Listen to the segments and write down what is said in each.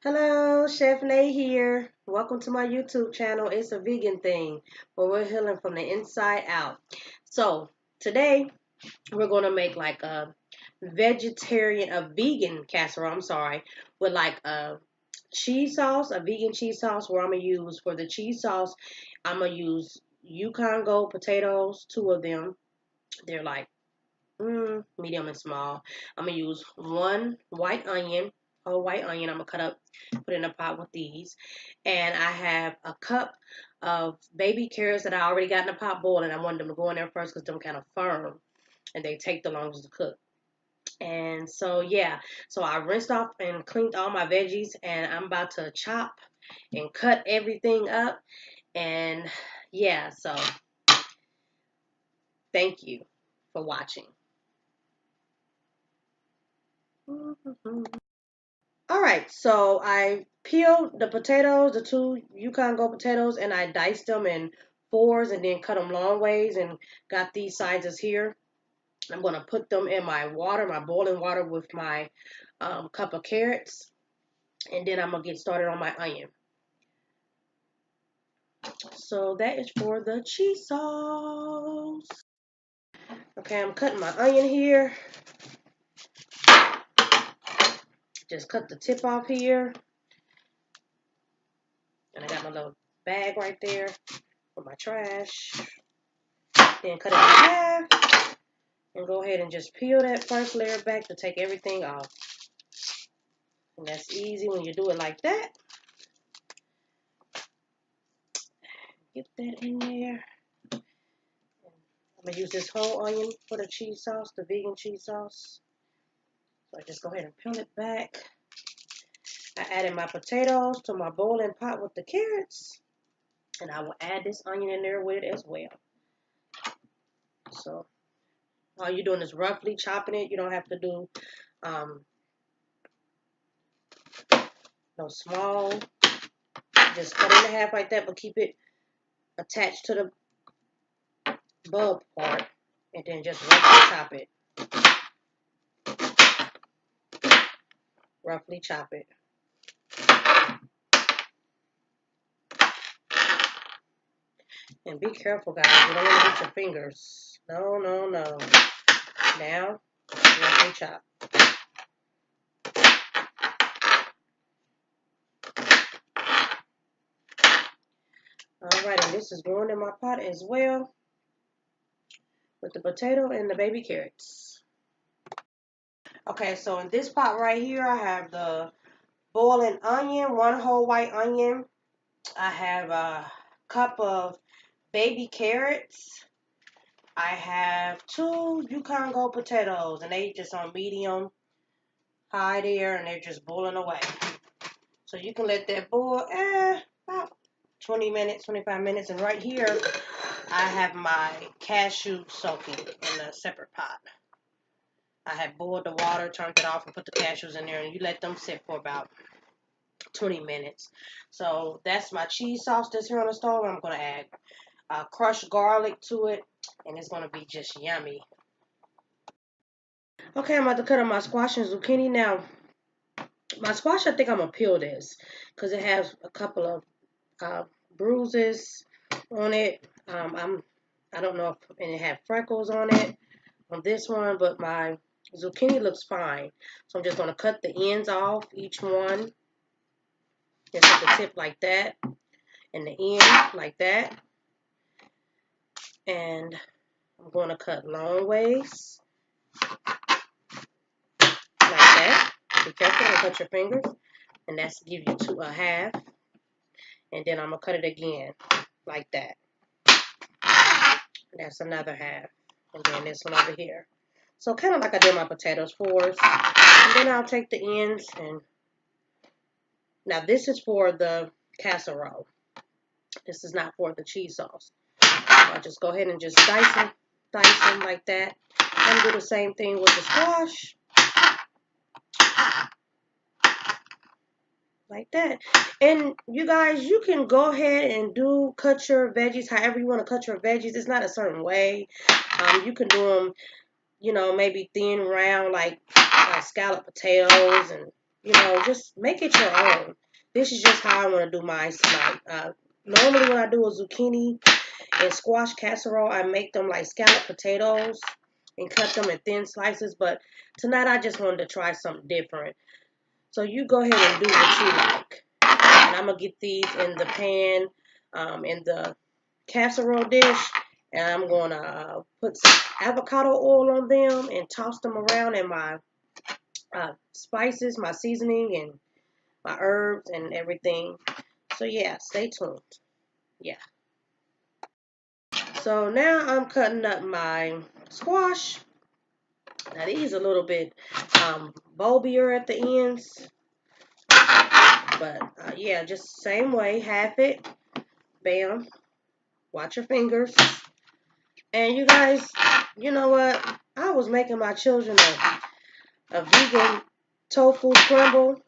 Hello, Chef Nay here. Welcome to my YouTube channel. It's a vegan thing where we're healing from the inside out. So today we're gonna make like a vegan casserole. I'm sorry, with like a cheese sauce, a vegan cheese sauce. Where I'm gonna use for the cheese sauce, I'm gonna use Yukon Gold potatoes, 2 of them. They're like medium and small. I'm gonna use one white onion, whole white onion. I'm gonna cut up, put in a pot with these, and I have a cup of baby carrots that I already got in the pot boiling. I wanted them to go in there first because they're kind of firm and they take the longest to cook. And so yeah, so I rinsed off and cleaned all my veggies, and I'm about to chop and cut everything up. And yeah, so thank you for watching. All right, so I peeled the potatoes, the 2 Yukon Gold potatoes, and I diced them in fours and then cut them long ways and got these sizes here. I'm going to put them in my water, my boiling water with my cup of carrots, and then I'm going to get started on my onion. So that is for the cheese sauce. Okay, I'm cutting my onion here. Just cut the tip off here. And I got my little bag right there for my trash. Then cut it in half. And go ahead and just peel that first layer back to take everything off. And that's easy when you do it like that. Get that in there. I'm going to use this whole onion for the cheese sauce, the vegan cheese sauce. So I just go ahead and peel it back. I added my potatoes to my boiling pot with the carrots. And I will add this onion in there with it as well. So all you're doing is roughly chopping it. You don't have to do no small. Just cut it in half like that, but keep it attached to the bulb part. And then just roughly chop it. Roughly chop it. And be careful, guys. You don't want to hit your fingers. No, no, no. Now, roughly chop. Alright, and this is going in my pot as well with the potato and the baby carrots. Okay, so in this pot right here, I have the boiling onion, 1 whole white onion. I have a cup of baby carrots. I have 2 Yukon Gold potatoes, and they just on medium high there, and they're just boiling away. So you can let that boil about 20 minutes, 25 minutes. And right here, I have my cashews soaking in a separate pot. I have boiled the water, turned it off, and put the cashews in there, and you let them sit for about 20 minutes. So that's my cheese sauce that's here on the stove. I'm going to add crushed garlic to it, and it's going to be just yummy. Okay, I'm about to cut up my squash and zucchini. Now, my squash, I think I'm going to peel this because it has a couple of bruises on it. I don't know if and it had freckles on it on this one, but my zucchini looks fine. So I'm just going to cut the ends off, each one. Just at the tip like that, and the end like that. And I'm going to cut long ways like that. Be careful, don't cut your fingers. And that's give you a half. And then I'm going to cut it again like that. And that's another half. And then this one over here. So kind of like I did my potatoes fours. And then I'll take the ends and now this is for the casserole. This is not for the cheese sauce. So I'll just go ahead and just dice them like that. And do the same thing with the squash. Like that. And you guys, you can go ahead and cut your veggies however you want to cut your veggies. It's not a certain way. You can do them, maybe thin, round, like scalloped potatoes and you know, just make it your own. This is just how I want to do mine tonight. Normally when I do a zucchini and squash casserole, I make them like scalloped potatoes and cut them in thin slices. But tonight I just wanted to try something different. So you go ahead and do what you like. And I'm going to get these in the pan, in the casserole dish. And I'm going to put some avocado oil on them and toss them around in my spices, my seasoning, and my herbs and everything. So yeah, stay tuned. Yeah. So now I'm cutting up my squash. Now these are a little bit bulbier at the ends. But yeah, just same way, half it. Bam. Watch your fingers. And you guys, you know what? I was making my children a vegan tofu scramble.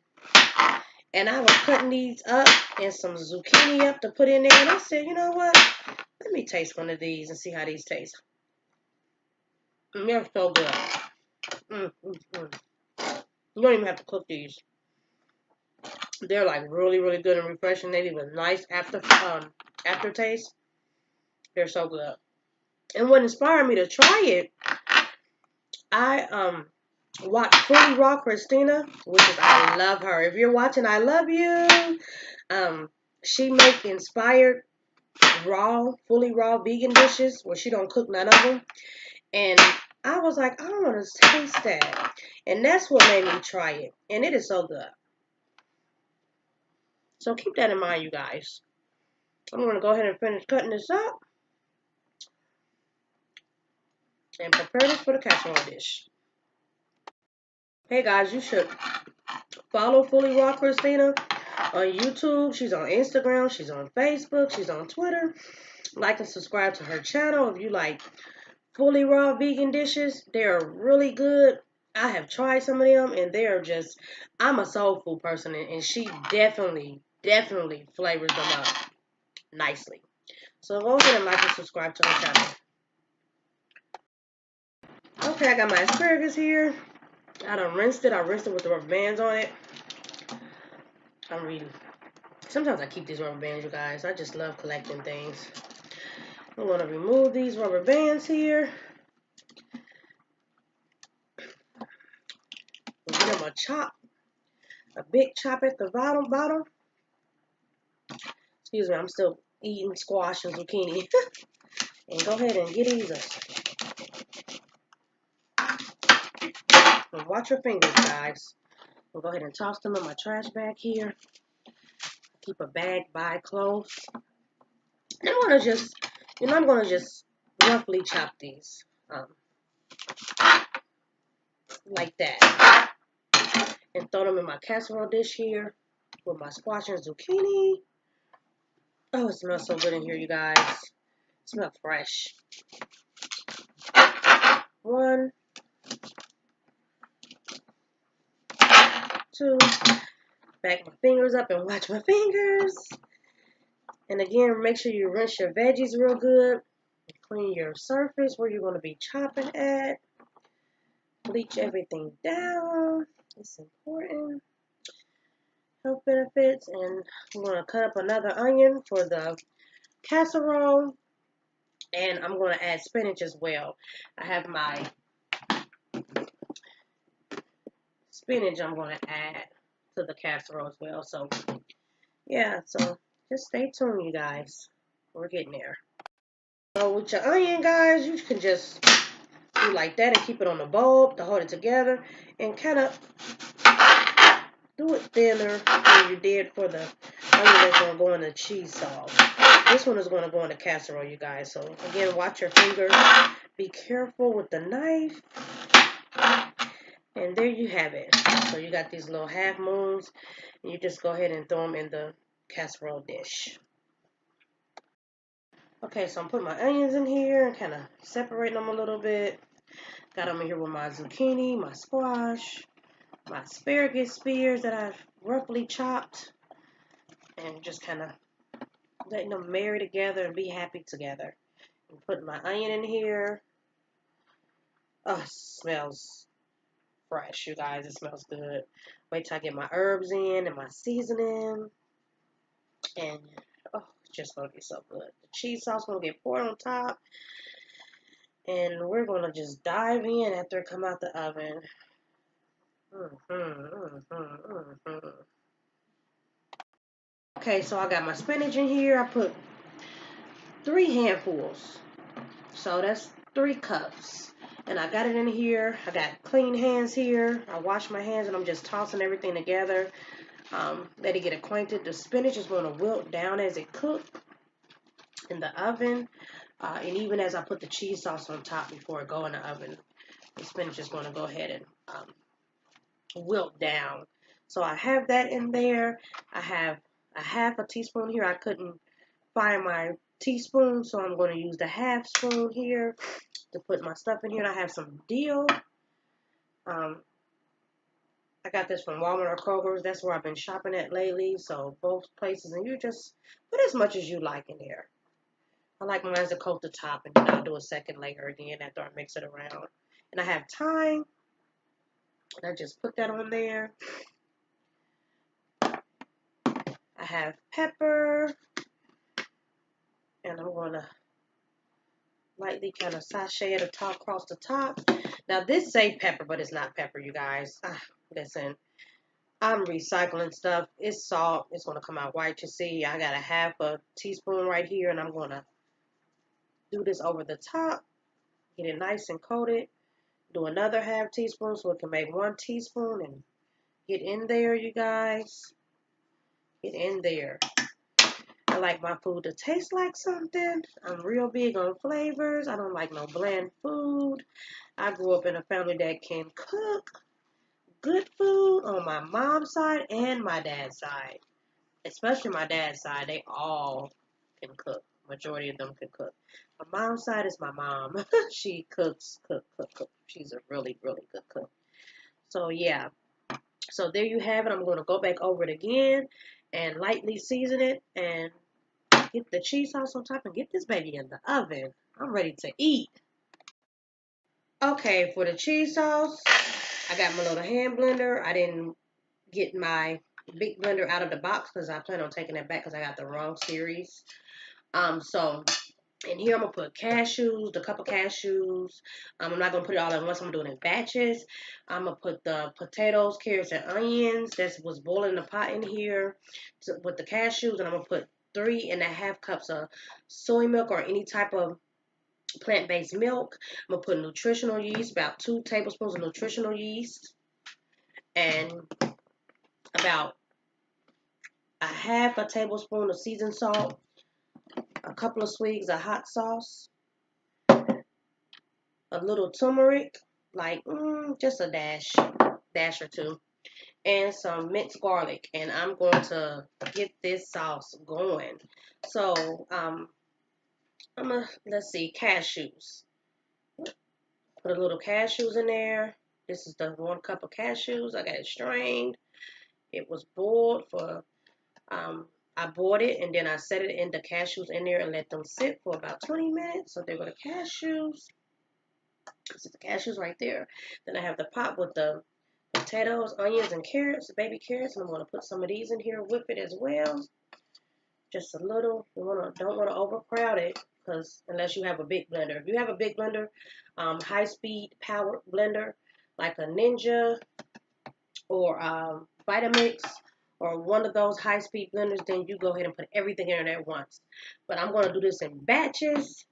And I was cutting these up and some zucchini up to put in there. And I said, you know what? Let me taste one of these and see how these taste. They're so good. You don't even have to cook these. They're like really, really good and refreshing. They leave a nice aftertaste. They're so good. And what inspired me to try it, I watched Fully Raw Christina, which is, I love her. If you're watching, I love you. She make inspired fully raw vegan dishes where she don't cook none of them. And I was like, I want to taste that. And that's what made me try it. And it is so good. So keep that in mind, you guys. I'm going to go ahead and finish cutting this up and prepare this for the casserole dish. Hey guys, you should follow Fully Raw Christina on YouTube. She's on Instagram. She's on Facebook. She's on Twitter. Like and subscribe to her channel if you like fully raw vegan dishes. They're really good. I have tried some of them and they're just, I'm a soul food person and she definitely flavors them up nicely. So go ahead and like and subscribe to her channel. Okay, I got my asparagus here. I done rinsed it. I rinsed it with the rubber bands on it. I'm reading. Sometimes I keep these rubber bands, you guys. I just love collecting things. I'm going to remove these rubber bands here. Give them a chop. A big chop at the bottom. Excuse me, I'm still eating squash and zucchini. And go ahead and get these up. And watch your fingers, guys. I'll go ahead and toss them in my trash bag here. Keep a bag by close. And I'm gonna just roughly chop these. Like that. And throw them in my casserole dish here with my squash and zucchini. Oh, it smells so good in here, you guys. It smells fresh. 1, 2. Back my fingers up and watch my fingers. And again, make sure you rinse your veggies real good. Clean your surface where you're going to be chopping at. Bleach everything down. It's important. Health benefits. And I'm going to cut up another onion for the casserole. And I'm going to add spinach as well. I have my spinach I'm going to add to the casserole as well. So, yeah. So, just stay tuned, you guys. We're getting there. So, with your onion, guys, you can just do like that and keep it on the bulb to hold it together. And kind of do it thinner than you did for the onion that's going to go in the cheese sauce. This one is going to go in the casserole, you guys. So, again, watch your fingers. Be careful with the knife. And there you have it. So, you got these little half moons. And you just go ahead and throw them in the casserole dish. Okay, so I'm putting my onions in here and kind of separating them a little bit. Got them in here with my zucchini, my squash, my asparagus spears that I've roughly chopped. And just kind of letting them marry together and be happy together. And putting my onion in here. Oh, it smells fresh, you guys. It smells good. Wait till I get my herbs in and my seasoning. And, oh, it's just going to be so good. The cheese sauce going to get poured on top. And we're going to just dive in after it come out the oven. Okay, so I got my spinach in here. I put 3 handfuls. So that's 3 cups. And I got it in here. I got clean hands here. I wash my hands and I'm just tossing everything together. Let it get acquainted. The spinach is going to wilt down as it cooks in the oven. And even as I put the cheese sauce on top before it go in the oven, the spinach is going to go ahead and wilt down. So I have that in there. I have a half a teaspoon here. I couldn't find my teaspoon, so I'm going to use the half spoon here to put my stuff in here. And I have some dill. I got this from Walmart or Kroger's. That's where I've been shopping at lately. So both places, and you just put as much as you like in there. I like mine to coat the top, and then I'll do a second layer again after I mix it around. And I have thyme, and I just put that on there. I have pepper, and I'm going to lightly kind of sachet it across the top. Now this say pepper, but it's not pepper, you guys. Listen, I'm recycling stuff. It's salt. It's going to come out white. You see, I got a half a teaspoon right here, and I'm going to do this over the top. Get it nice and coated. Do another half teaspoon so it can make 1 teaspoon, and get in there, you guys. Get in there. I like my food to taste like something. I'm real big on flavors. I don't like no bland food. I grew up in a family that can cook good food on my mom's side and my dad's side. Especially my dad's side. They all can cook. Majority of them can cook. My mom's side is my mom. She cooks, cook. She's a really, really good cook. So, yeah. So, there you have it. I'm going to go back over it again and lightly season it and get the cheese sauce on top and get this baby in the oven. I'm ready to eat. Okay, for the cheese sauce, I got my little hand blender. I didn't get my big blender out of the box because I plan on taking it back because I got the wrong series. So in here I'm going to put cashews, the cup of cashews. I'm not going to put it all at once. I'm doing it in batches. I'm going to put the potatoes, carrots, and onions. That's what's boiling in the pot in here with the cashews. And I'm going to put 3.5 cups of soy milk or any type of plant-based milk. I'm going to put nutritional yeast, about 2 tablespoons of nutritional yeast. And about a half a tablespoon of seasoned salt. A couple of swigs of hot sauce. A little turmeric, like just a dash or 2. And some minced garlic. And I'm going to get this sauce going. So, let's see, cashews. Put a little cashews in there. This is the 1 cup of cashews. I got it strained. It was boiled for, I boiled it and then I set it in the cashews in there and let them sit for about 20 minutes. So there go the cashews. This is the cashews right there. Then I have the pot with the potatoes, onions, and carrots, baby carrots. And I'm going to put some of these in here with it as well. Just a little. You don't want to overcrowd it, because unless you have a big blender. If you have a big blender, high-speed power blender, like a Ninja or Vitamix or one of those high-speed blenders, then you go ahead and put everything in there at once. But I'm going to do this in batches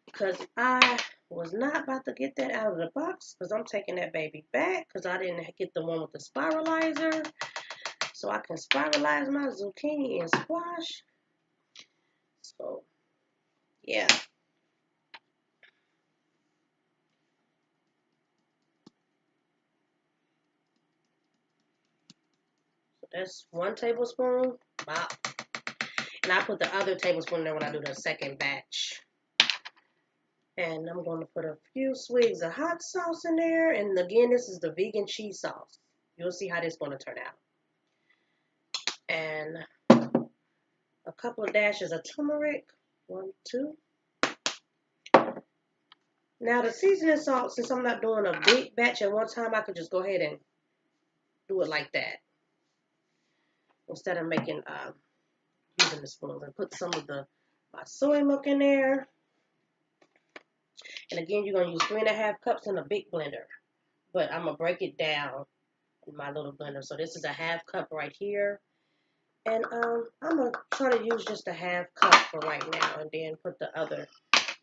because I was not about to get that out of the box because I'm taking that baby back because I didn't get the one with the spiralizer. So I can spiralize my zucchini and squash. So, yeah. So that's 1 tablespoon. Wow. And I put the other tablespoon there when I do the second batch. And I'm going to put a few swigs of hot sauce in there. And again, this is the vegan cheese sauce. You'll see how this is going to turn out. And a couple of dashes of turmeric. 1, 2. Now the seasoning salt, since I'm not doing a big batch at one time, I could just go ahead and do it like that instead of making using the spoons. And put some of my soy milk in there. And again, you're gonna use 3.5 cups in a big blender, but I'm gonna break it down in my little blender. So this is a 1/2 cup right here, and I'm gonna try to use just a 1/2 cup for right now, and then put the other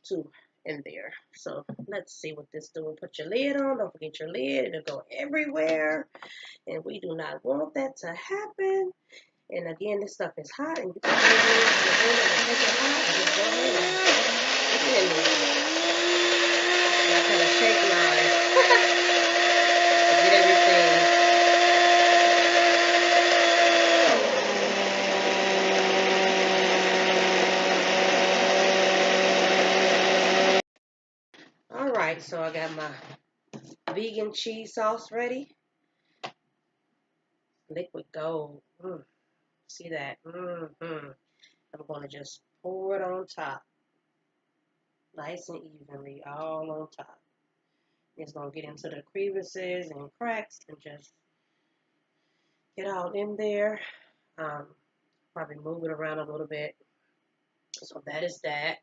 2 in there. So let's see what this doing. Put your lid on. Don't forget your lid. It'll go everywhere, and we do not want that to happen. And again, this stuff is hot, and you can put it in the blender and take it hot, and just go ahead and put it in there. And I kind of shake mine to get everything. All right, so I got my vegan cheese sauce ready. Liquid gold. See that? I'm going to just pour it on top. Nice and evenly, all on top. It's going to get into the crevices and cracks and just get all in there. Probably move it around a little bit. So that is that.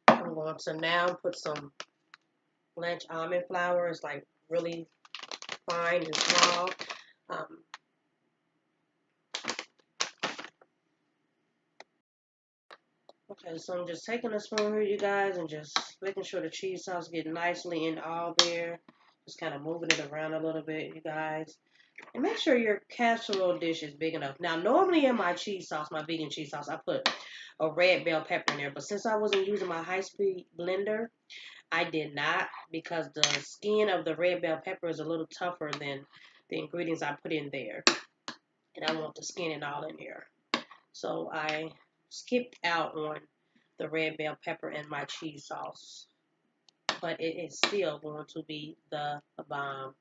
I'm going to now put some blanched almond flour. It's like really fine and small. Okay, so I'm just taking a spoon here, you guys, and just making sure the cheese sauce gets nicely in all there. Just kind of moving it around a little bit, you guys. And make sure your casserole dish is big enough. Now, normally in my cheese sauce, my vegan cheese sauce, I put a red bell pepper in there. But since I wasn't using my high-speed blender, I did not, because the skin of the red bell pepper is a little tougher than the ingredients I put in there. And I want the skin and all in there. So I skipped out on the red bell pepper in my cheese sauce. But it is still going to be the bomb.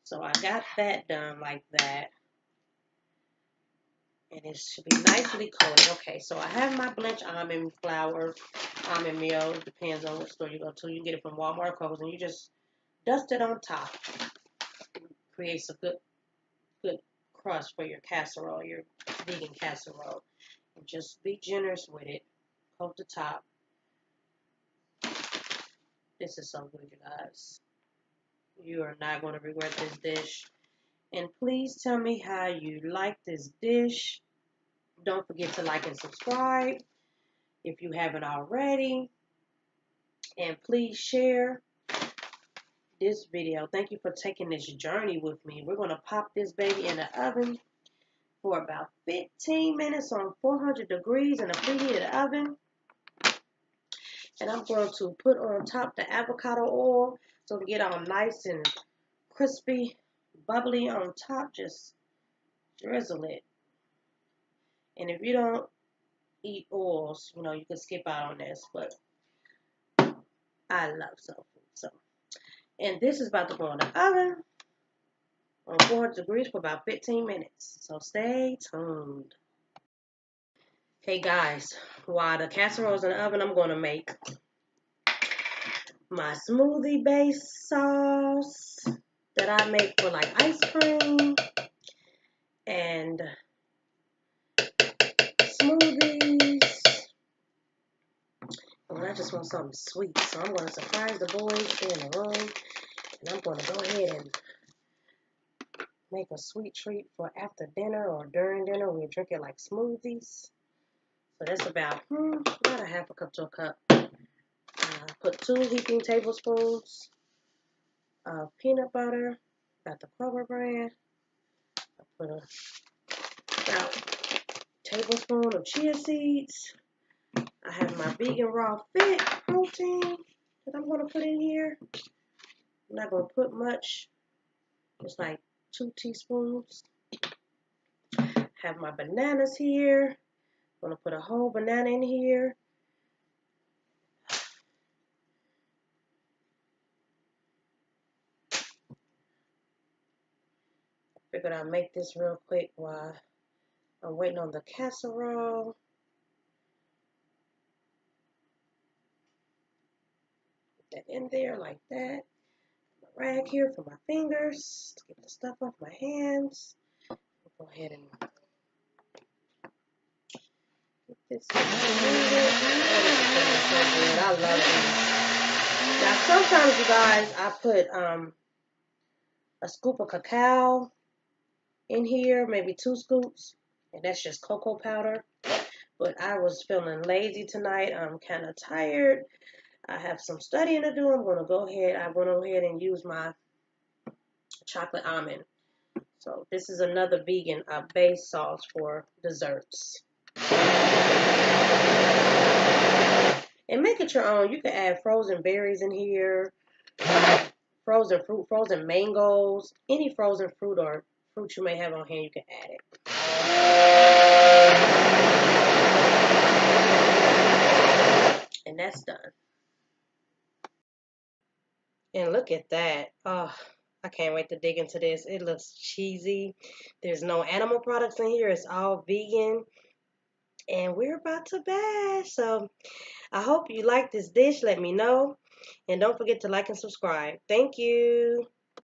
So I got that done like that. And it should be nicely coated. Okay, so I have my blanched almond flour, almond meal. It depends on what store you go to. You can get it from Walmart or Kohl's, and you just dust it on top. It creates a good crust for your casserole, your vegan casserole. And just be generous with it. Coat the top. This is so good, you guys. You are not going to regret this dish. And please tell me how you like this dish. Don't forget to like and subscribe if you haven't already. And please share this video. Thank you for taking this journey with me. We're going to pop this baby in the oven for about 15 minutes on 400 degrees in a preheated oven. And I'm going to put on top the avocado oil so to get all nice and crispy, bubbly on top. Just drizzle it. And if you don't eat oils, you know, you can skip out on this, but I love soul food. So, and this is about to go in the oven on 400 degrees for about 15 minutes. So stay tuned. Hey guys, while the casserole's in the oven, I'm going to make my smoothie base sauce that I make for like ice cream and smoothies. Well, I just want something sweet, so I'm going to surprise the boys in the room, and I'm going to go ahead and make a sweet treat for after dinner or during dinner. We drink it like smoothies. So that's about a 1/2 cup to a cup. Put 2 heaping tablespoons of peanut butter. Got the Kroger brand. I put about a tablespoon of chia seeds. I have my vegan raw fat protein that I'm going to put in here. I'm not going to put much, just like 2 teaspoons. Have my bananas here. I'm going to put a whole banana in here. Figured I'd make this real quick while I'm waiting on the casserole. Put that in there like that. rag here for my fingers to get the stuff off my hands. Go ahead and get this. Oh, this is feeling so good. I love these. Now, sometimes, you guys, I put a scoop of cacao in here, maybe 2 scoops, and that's just cocoa powder. But I was feeling lazy tonight. I'm kind of tired. I have some studying to do. I went ahead and use my chocolate almond. So this is another vegan base sauce for desserts. And make it your own. You can add frozen berries in here, frozen fruit, frozen mangoes, any frozen fruit or fruit you may have on hand, you can add it. And that's done. And look at that. Oh, I can't wait to dig into this. It looks cheesy. There's no animal products in here. It's all vegan. And we're about to bash. So I hope you like this dish. Let me know. And don't forget to like and subscribe. Thank you.